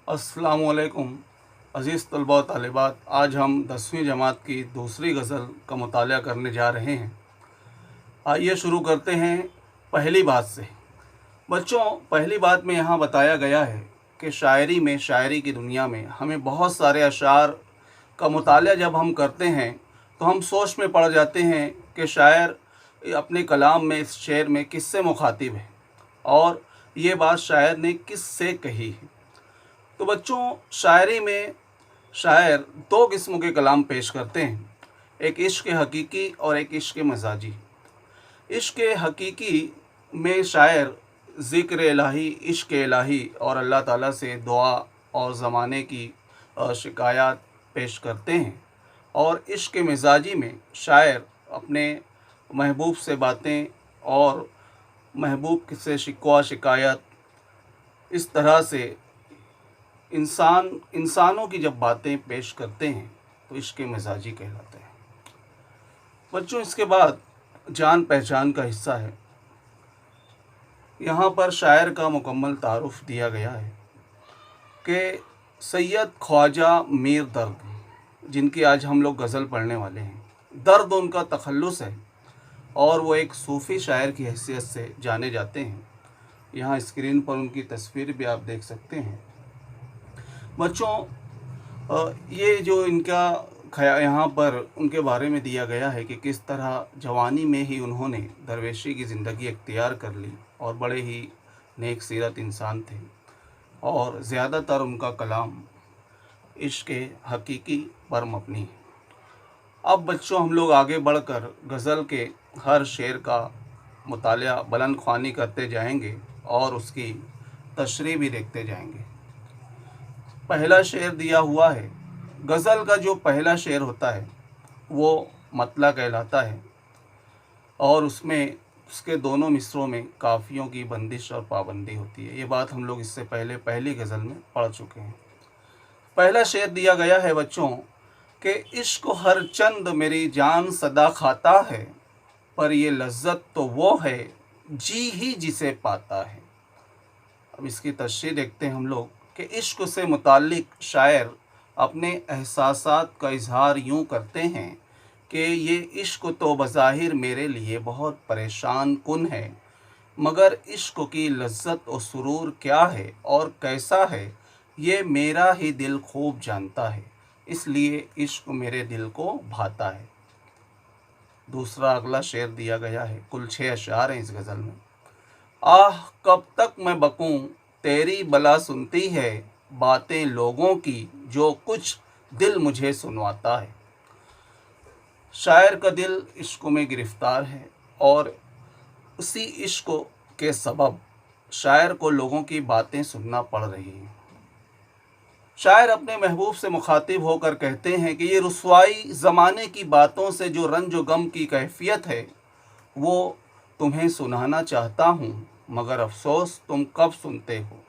अस्सलामु अलैकुम अज़ीज़ तलबा व तालिबात। आज हम 10वीं जमात की दूसरी गज़ल का मुताला करने जा रहे हैं। आइए शुरू करते हैं पहली बात से। बच्चों, पहली बात में यहाँ बताया गया है कि शायरी की दुनिया में हमें बहुत सारे अशार का मुताला जब हम करते हैं तो हम सोच में पड़ जाते हैं कि शायर अपने कलाम में, इस शेर में किससे मुखातिब है और ये बात शायर ने किससे कही है। तो बच्चों, शायरी में शायर दो किस्मों के कलाम पेश करते हैं, एक इश्क हकीकी और एक इश्क मजाजी। इश्क हकीकी में शायर ज़िक्र इलाही, इश्क इलाही और अल्लाह ताला से दुआ और ज़माने की शिकायत पेश करते हैं, और इश्क मिजाजी में शायर अपने महबूब से बातें और महबूब से शिकवा शिकायत, इस तरह से इंसानों की जब बातें पेश करते हैं तो इश्क मिजाजी कहलाते हैं। बच्चों, इसके बाद जान पहचान का हिस्सा है। यहाँ पर शायर का मुकम्मल तारुफ दिया गया है कि सैयद ख्वाजा मीर दर्द, जिनकी आज हम लोग गज़ल पढ़ने वाले हैं। दर्द उनका तखल्लुस है और वो एक सूफ़ी शायर की हैसियत से जाने जाते हैं। यहाँ स्क्रीन पर उनकी तस्वीर भी आप देख सकते हैं। बच्चों, ये जो इनका यहाँ पर उनके बारे में दिया गया है कि किस तरह जवानी में ही उन्होंने दरवेशी की ज़िंदगी इख्तियार कर ली और बड़े ही नेक सीरत इंसान थे, और ज़्यादातर उनका कलाम इश्क हकीकी पर मबनी है। अब बच्चों, हम लोग आगे बढ़कर गज़ल के हर शेर का मुताला बुलंद ख्वानी करते जाएंगे और उसकी तशरीह भी देखते जाएंगे। पहला शेर दिया हुआ है। गज़ल का जो पहला शेर होता है वो मतला कहलाता है, और उसमें उसके दोनों मिसरों में काफ़ियों की बंदिश और पाबंदी होती है। ये बात हम लोग इससे पहले पहली गज़ल में पढ़ चुके हैं। पहला शेर दिया गया है बच्चों कि इश्क हर चंद मेरी जान सदा खाता है, पर ये लज्जत तो वो है जी ही जिसे पाता है। अब इसकी तशरीह देखते हैं हम लोग कि इश्क से मुताल्लिक शायर अपने एहसासात का इजहार यूँ करते हैं कि ये इश्क तो बज़ाहिर मेरे लिए बहुत परेशान कुन है, मगर इश्क की लज्जत और सुरूर क्या है और कैसा है, ये मेरा ही दिल खूब जानता है, इसलिए इश्क मेरे दिल को भाता है। दूसरा अगला शेर दिया गया है। कुल 6 अशार हैं इस गज़ल में। आह कब तक मैं बकूं, तेरी बला सुनती है बातें लोगों की, जो कुछ दिल मुझे सुनवाता है। शायर का दिल इश्क में गिरफ़्तार है और उसी इश्क के सबब शायर को लोगों की बातें सुनना पड़ रही हैं। शायर अपने महबूब से मुखातिब होकर कहते हैं कि ये रुसवाई ज़माने की बातों से जो रंज व गम की कैफियत है, वो तुम्हें सुनाना चाहता हूँ, मगर अफसोस तुम कब सुनते हो।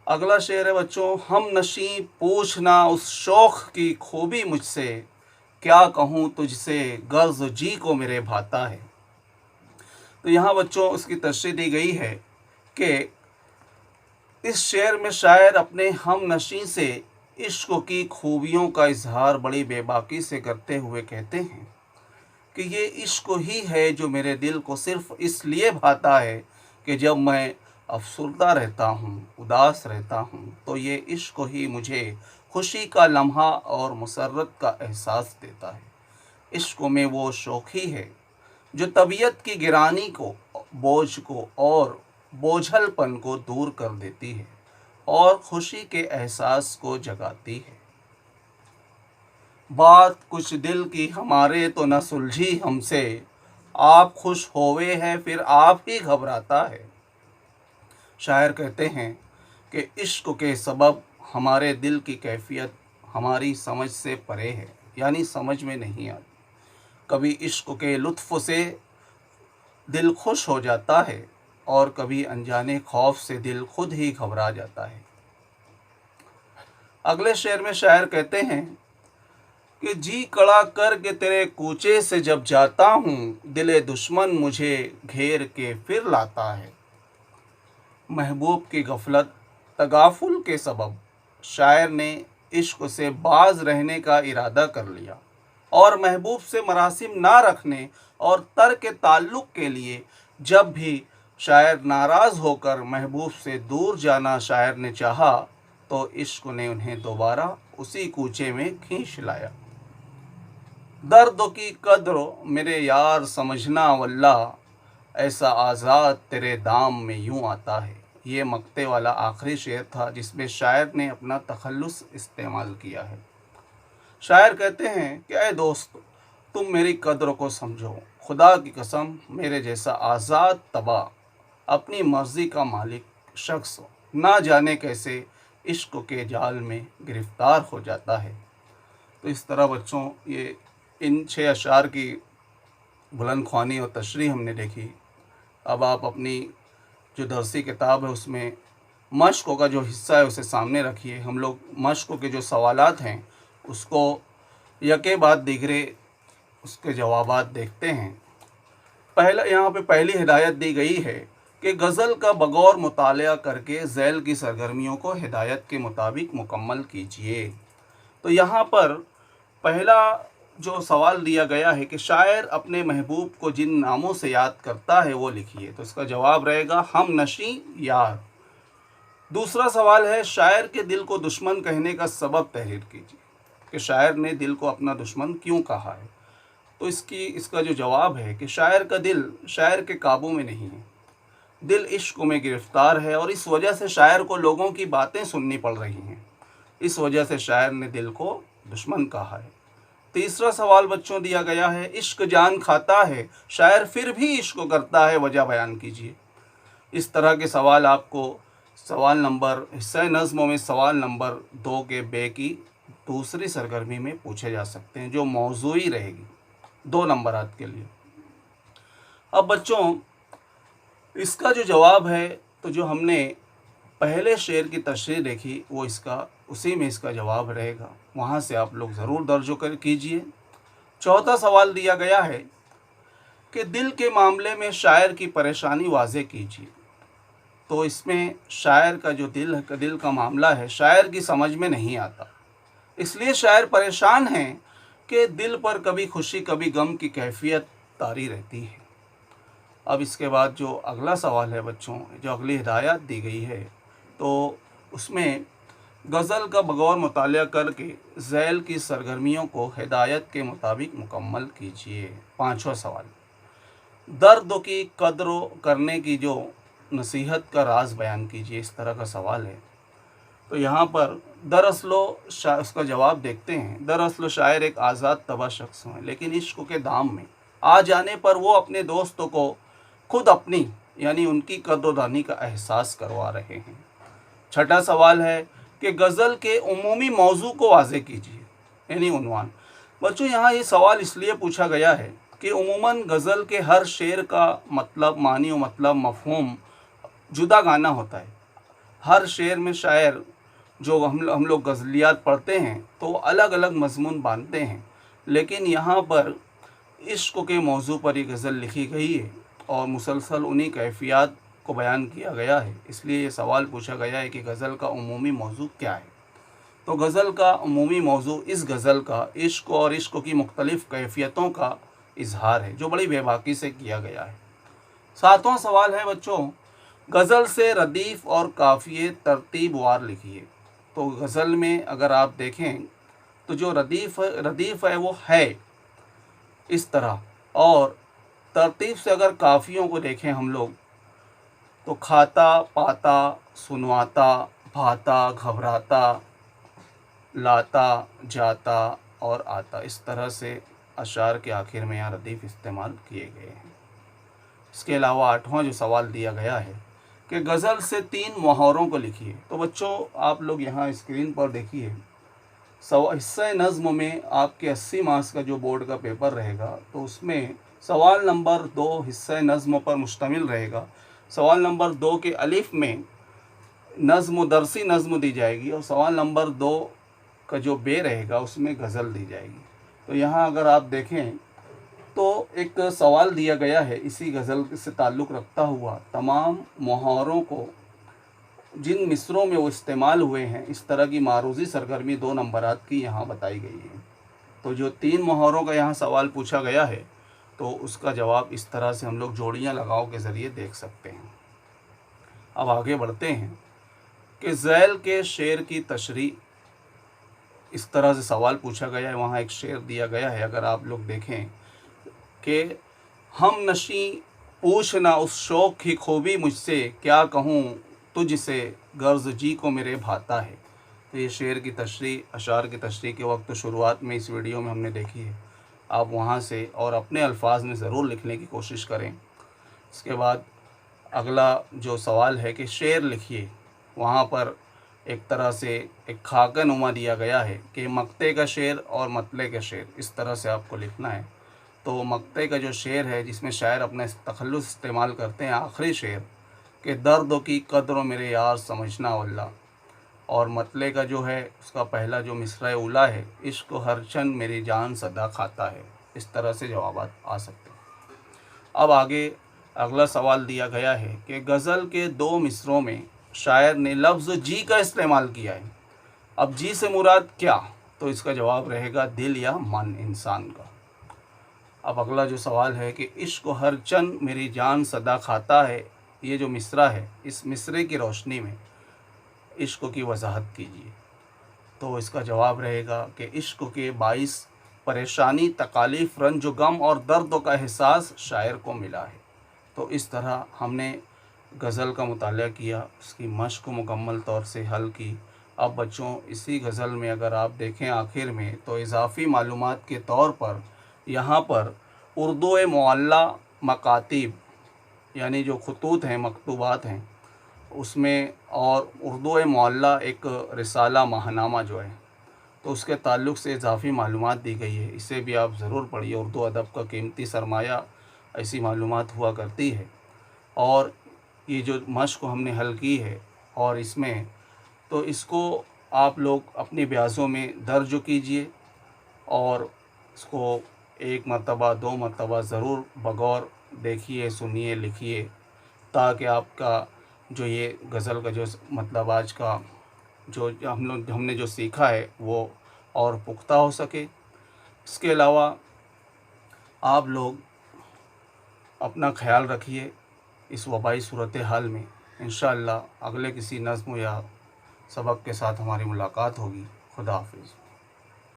अगला शेर है बच्चों। हम नशी पूछना उस शौक़ की खूबी मुझसे, क्या कहूँ तुझसे गर्ज़ जी को मेरे भाता है। तो यहाँ बच्चों उसकी तशरीह दी गई है कि इस शेर में शायर अपने हम नशी से इश्क की खूबियों का इजहार बड़ी बेबाकी से करते हुए कहते हैं कि ये इश्क ही है जो मेरे दिल को सिर्फ़ इसलिए भाता है कि जब मैं अफसरदा रहता हूँ, उदास रहता हूँ, तो ये इश्क ही मुझे खुशी का लम्हा और मुसर्रत का एहसास देता है। इश्क में वो शौखी है जो तबीयत की गिरानी को, बोझ को और बोझलपन को दूर कर देती है और खुशी के एहसास को जगाती है। बात कुछ दिल की हमारे तो न सुलझी हमसे, आप खुश होवे हैं फिर आप ही घबराता है। शायर कहते हैं कि इश्क के सबब हमारे दिल की कैफियत हमारी समझ से परे है, यानी समझ में नहीं आती। कभी इश्क के लुत्फ़ से दिल खुश हो जाता है और कभी अनजाने खौफ से दिल खुद ही घबरा जाता है। अगले शेर में शायर कहते हैं कि जी कड़ा करके तेरे कूचे से जब जाता हूँ, दिले दुश्मन मुझे घेर के फिर लाता है। महबूब की गफलत तगाफुल के सबब शायर ने इश्क से बाज रहने का इरादा कर लिया और महबूब से मरासिम ना रखने और तर्क ताल्लुक़ के लिए जब भी शायर नाराज़ होकर महबूब से दूर जाना शायर ने चाहा तो इश्क ने उन्हें दोबारा उसी कूचे में खींच लाया। दर्द की कद्र मेरे यार समझना वल्लाह, ऐसा आज़ाद तेरे दाम में यूं आता है। ये मक्ते वाला आखिरी शेर था जिसमें शायर ने अपना तखल्लुस इस्तेमाल किया है। शायर कहते हैं कि ऐ दोस्त, तुम मेरी कद्र को समझो, खुदा की कसम मेरे जैसा आज़ाद तबाह अपनी मर्ज़ी का मालिक शख्स ना जाने कैसे इश्क के जाल में गिरफ़्तार हो जाता है। तो इस तरह बच्चों ये इन 6 अशार की बुलंद ख्वानी और तशरीह हमने देखी। अब आप अपनी जो दरसी किताब है उसमें मश्क़ों का जो हिस्सा है उसे सामने रखिए। हम लोग मश्क़ों के जो सवालात हैं उसको यके बाद दीगरे उसके जवाबात देखते हैं। पहला यहाँ पे पहली हिदायत दी गई है कि गज़ल का बगौर मुतालिया करके ज़ैल की सरगर्मियों को हिदायत के मुताबिक मुकम्मल कीजिए। तो यहाँ पर पहला जो सवाल दिया गया है कि शायर अपने महबूब को जिन नामों से याद करता है वो लिखिए, तो इसका जवाब रहेगा हम नशी यार। दूसरा सवाल है शायर के दिल को दुश्मन कहने का सबब तहरीर कीजिए, कि शायर ने दिल को अपना दुश्मन क्यों कहा है। तो इसका जो जवाब है कि शायर का दिल शायर के काबू में नहीं है, दिल इश्क में गिरफ़्तार है और इस वजह से शायर को लोगों की बातें सुननी पड़ रही हैं, इस वजह से शायर ने दिल को दुश्मन कहा है। तीसरा सवाल बच्चों दिया गया है इश्क जान खाता है, शायर फिर भी इश्क करता है, वजह बयान कीजिए। इस तरह के सवाल आपको सवाल नंबर हिस्सा नज़्म में सवाल नंबर 2 के बे की दूसरी सरगर्मी में पूछे जा सकते हैं, जो मौजूई रहेगी 2 नंबरात के लिए। अब बच्चों इसका जो जवाब है, तो जो हमने पहले शेर की तशरीह देखी वो उसी में इसका जवाब रहेगा, वहाँ से आप लोग ज़रूर दर्ज कीजिए। चौथा सवाल दिया गया है कि दिल के मामले में शायर की परेशानी वाज़े कीजिए। तो इसमें शायर का जो दिल का मामला है शायर की समझ में नहीं आता, इसलिए शायर परेशान है कि दिल पर कभी खुशी कभी गम की कैफियत तारी रहती है। अब इसके बाद जो अगला सवाल है बच्चों, जो अगली हिदायत दी गई है, तो उसमें गज़ल का बगौर मुतालिया करके ज़ैल की सरगर्मियों को हिदायत के मुताबिक मुकम्मल कीजिए। पाँचवा सवाल, दर्द की कद्र करने की जो नसीहत का राज बयान कीजिए, इस तरह का सवाल है। तो यहाँ पर उसका जवाब देखते हैं। दरअसल शायर एक आज़ाद तबा शख्स हैं, लेकिन इश्क के दाम में आ जाने पर वो अपने दोस्तों को खुद अपनी यानी उनकी कद्रदानी का एहसास करवा रहे हैं। छठा सवाल है कि गज़ल के उमूमी मौजू को वाज़े कीजिए, यानी उन्वान। बच्चों यहाँ ये सवाल इसलिए पूछा गया है कि उमूमन गज़ल के हर शेर का मतलब मानी और मतलब मफ़हूम जुदा गाना होता है। हर शेर में शायर जो हम लोग गज़लियात पढ़ते हैं तो अलग अलग मज़मून बांधते हैं, लेकिन यहाँ पर इश्क के मौजू पर ये गज़ल लिखी गई है और मुसलसल उन्हीं कैफियत को बयान किया गया है। इसलिए ये सवाल पूछा गया है कि गज़ल का उमूमी मौजू क्या है। तो गज़ल का उमूमी मौजू इस गज़ल का इश्क और इश्क की मुख्तलिफ़ कैफियतों का इजहार है, जो बड़ी बेबाकी से किया गया है। सातवां सवाल है बच्चों, गज़ल से रदीफ़ और काफ़िए तरतीब वार लिखिए। तो गज़ल में अगर आप देखें तो जो रदीफ़ है वो है इस तरह, और तरतीब से अगर काफ़ियों को देखें हम लोग तो खाता पाता सुनवाता भाता घबराता लाता जाता और आता, इस तरह से अशार के आखिर में यहाँ रदीफ़ इस्तेमाल किए गए हैं। इसके अलावा आठवां जो सवाल दिया गया है कि गज़ल से 3 मुहावरों को लिखिए। तो बच्चों आप लोग यहाँ स्क्रीन पर देखिए, हिस्सा नज़्म में आपके 80 मार्क्स का जो बोर्ड का पेपर रहेगा, तो उसमें सवाल नंबर 2 हिस्सा नज़्म पर मुश्तमिल रहेगा। सवाल नंबर 2 के अलिफ में नज़्म दरसी नज़्म दी जाएगी और सवाल नंबर 2 का जो बे रहेगा उसमें गज़ल दी जाएगी। तो यहाँ अगर आप देखें तो एक सवाल दिया गया है इसी गज़ल से ताल्लुक़ रखता हुआ, तमाम मुहावरों को जिन मिसरों में वो इस्तेमाल हुए हैं, इस तरह की मारूज़ी सरगर्मी 2 नंबरात की यहाँ बताई गई है। तो जो 3 मुहावरों का यहाँ सवाल पूछा गया है, तो उसका जवाब इस तरह से हम लोग जोड़ियाँ लगाव के ज़रिए देख सकते हैं। अब आगे बढ़ते हैं कि ज़ैल के शेर की तशरीह, इस तरह से सवाल पूछा गया है। वहाँ एक शेर दिया गया है, अगर आप लोग देखें कि हम नशी पूछना उस शौक़ की खूबी मुझसे, क्या कहूँ तुझसे गर्ज जी को मेरे भाता है। तो ये शेर की तशरीह, अशार की तशरीह के वक्त शुरुआत में इस वीडियो में हमने देखी है। आप वहाँ से और अपने अल्फाज में ज़रूर लिखने की कोशिश करें। इसके बाद अगला जो सवाल है कि शेर लिखिए, वहाँ पर एक तरह से एक खाका नुमा दिया गया है कि मक्ते का शेर और मतले का शेर, इस तरह से आपको लिखना है। तो मक्ते का जो शेर है, जिसमें शायर अपना तखल्लुस इस्तेमाल करते हैं, आखिरी शेर कि दर्दों की कद्र मेरे यार समझना वल्ला, और मतले का जो है उसका पहला जो मिसरा उला है, इश्क हर चंद मेरी जान सदा खाता है। इस तरह से जवाबात आ सकते हैं। अब आगे अगला सवाल दिया गया है कि गज़ल के 2 मिसरों में शायर ने लफ्ज़ जी का इस्तेमाल किया है। अब जी से मुराद क्या? तो इसका जवाब रहेगा दिल या मन इंसान का। अब अगला जो सवाल है कि इश्क हर चंद मेरी जान सदा खाता है, ये जो मिसरा है, इस मिसरे की रोशनी में इश्क की वजाहत कीजिए। तो इसका जवाब रहेगा कि इश्क के बाइस परेशानी, तकालीफ, रंज व गम और दर्द का एहसास शायर को मिला है। तो इस तरह हमने गज़ल का मुताला किया, उसकी मश्क मुकम्मल तौर से हल की। अब बच्चों, इसी गज़ल में अगर आप देखें आखिर में, तो इजाफ़ी मालूमात के तौर पर यहाँ पर उर्दू मुअल्ला मकातिब, यानी जो खतूत हैं, मकतूबात हैं उसमें, और उर्दू मुअल्ला एक रिसाला माहनामा जो है, तो उसके ताल्लुक़ से इजाफ़ी मालूमात दी गई है। इसे भी आप ज़रूर पढ़िए। उर्दू अदब का कीमती सरमाया ऐसी मालूमात हुआ करती है। और ये जो मश्क हमने हल की है, और इसमें तो इसको आप लोग अपनी ब्याज़ों में दर्ज कीजिए, और इसको 1 मरतबा 2 मरतबा ज़रूर बगौर देखिए, सुनिए, लिखिए, ताकि आपका जो ये गज़ल का जो मतलब आज का जो हमने जो सीखा है वो और पुख्ता हो सके। इसके अलावा आप लोग अपना ख्याल रखिए इस वबाई सूरत हाल में। इंशाअल्लाह अगले किसी नज़्म या सबक के साथ हमारी मुलाकात होगी। खुदा हाफिज़।